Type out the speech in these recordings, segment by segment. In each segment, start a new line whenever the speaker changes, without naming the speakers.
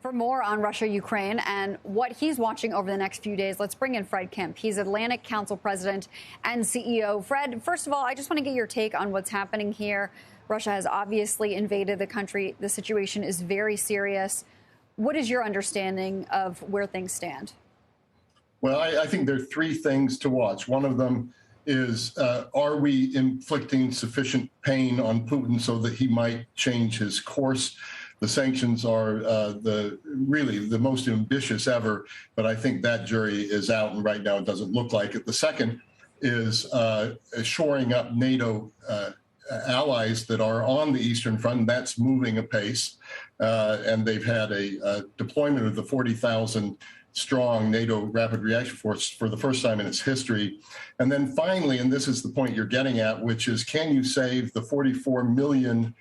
For more on Russia, Ukraine, and what he's watching over the next few days, let's bring in Fred Kempe. He's Atlantic Council President and CEO. Fred, first of all, I just want to get your take on what's happening here. Russia has obviously invaded the country. The situation is very serious. What is your understanding of where things stand?
Well, I think there are three things to watch. One of them is, are we inflicting sufficient pain on Putin so that he might change his course? The sanctions are really the most ambitious ever, but I think that jury is out, and right now it doesn't look like it. The second is shoring up NATO allies that are on the Eastern Front. That's moving apace, and they've had a deployment of the 40,000 strong NATO rapid reaction force for the first time in its history. And then finally, and this is the point you're getting at, which is, can you save the 44 million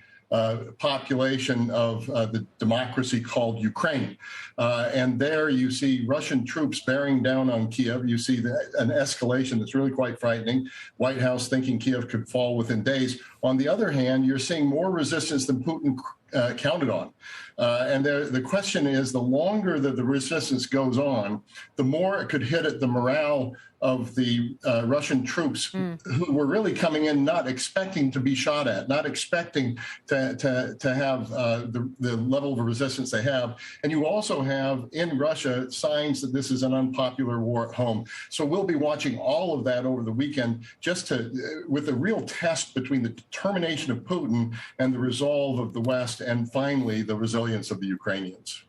population of the democracy called Ukraine? And there you see Russian troops bearing down on Kiev. You see an escalation that's really quite frightening. White House thinking Kiev could fall within days. On the other hand, you're seeing more resistance than Putin counted on. And the question is, the longer that the resistance goes on, the more it could hit at the morale of the Russian troops who were really coming in not expecting to be shot at, not expecting to have the level of resistance they have. And you also have in Russia signs that this is an unpopular war at home. So we'll be watching all of that over the weekend, just with a real test between the determination of Putin and the resolve of the West, and finally the resilience of the Ukrainians.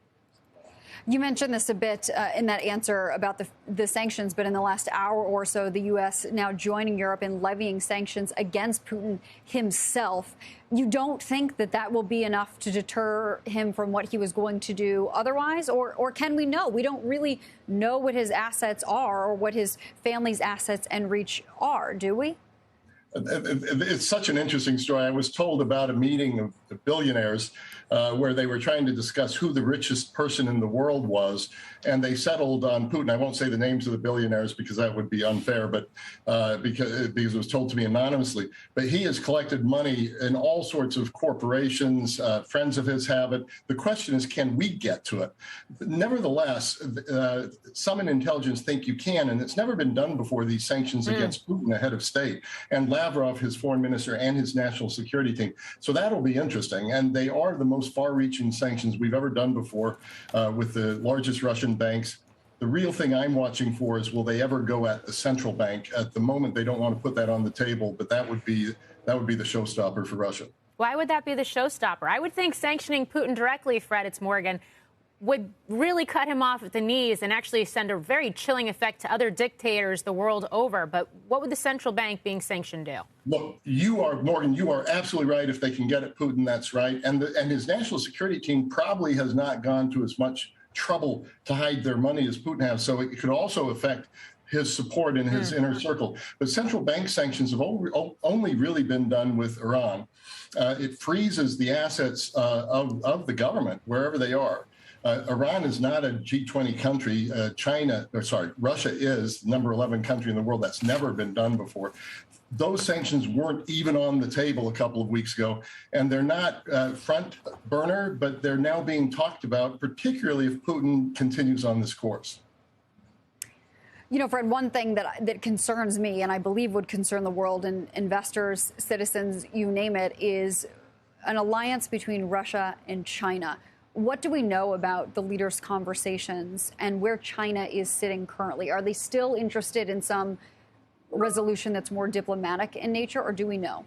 You mentioned this a bit in that answer about the sanctions, but in the last hour or so, the U.S. now joining Europe in levying sanctions against Putin himself. You don't think that that will be enough to deter him from what he was going to do otherwise? Or can we know? We don't really know what his assets are or what his family's assets and reach are, do we?
It's such an interesting story. I was told about a meeting of the billionaires where they were trying to discuss who the richest person in the world was, and they settled on Putin. I won't say the names of the billionaires because that would be unfair, but because it was told to me anonymously. But he has collected money in all sorts of corporations, friends of his have it. The question is, can we get to it? Nevertheless, some in intelligence think you can, and it's never been done before, these sanctions against Putin, a head of state, and Lavrov, his foreign minister, and his national security team. So that'll be interesting. And they are the most far-reaching sanctions we've ever done before with the largest Russian banks. The real thing I'm watching for is, will they ever go at the central bank? At the moment, they don't want to put that on the table, but that would be the showstopper for Russia.
Why would that be the showstopper? I would think sanctioning Putin directly, Fred, it's Morgan, would really cut him off at the knees and actually send a very chilling effect to other dictators the world over. But what would the central bank being sanctioned do?
Look, Morgan, you are absolutely right. If they can get at Putin, that's right. And his national security team probably has not gone to as much trouble to hide their money as Putin has. So it could also affect his support in his inner circle. But central bank sanctions have only really been done with Iran. It freezes the assets of the government wherever they are. Iran is not a G20 country. Russia is number 11 country in the world. That's never been done before. Those sanctions weren't even on the table a couple of weeks ago, and they're not front burner, but they're now being talked about, particularly if Putin continues on this course.
You know, Fred, one thing that concerns me, and I believe would concern the world and investors, citizens, you name it, is an alliance between Russia and China. What do we know about the leaders' conversations and where China is sitting currently? Are they still interested in some resolution that's more diplomatic in nature, or do we know?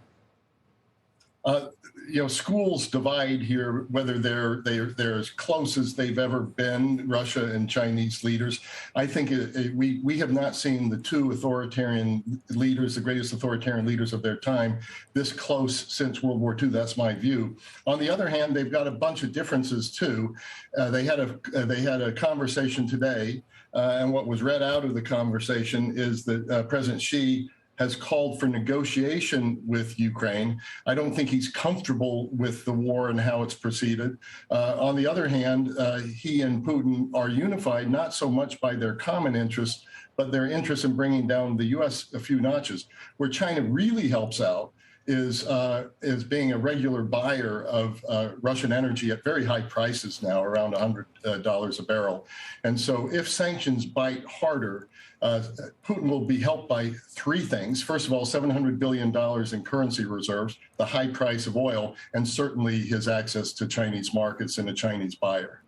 Schools divide here, whether they're as close as they've ever been, Russia and Chinese leaders. I think we have not seen the two authoritarian leaders, the greatest authoritarian leaders of their time, this close since World War II. That's my view. On the other hand, they've got a bunch of differences too. They had a conversation today, and what was read out of the conversation is that President Xi has called for negotiation with Ukraine. I don't think he's comfortable with the war and how it's proceeded. On the other hand, he and Putin are unified not so much by their common interests, but their interest in bringing down the U.S. a few notches. Where China really helps out is being a regular buyer of Russian energy at very high prices now, around $100 a barrel. And so if sanctions bite harder, Putin will be helped by three things. First of all, $700 billion in currency reserves, the high price of oil, and certainly his access to Chinese markets and a Chinese buyer.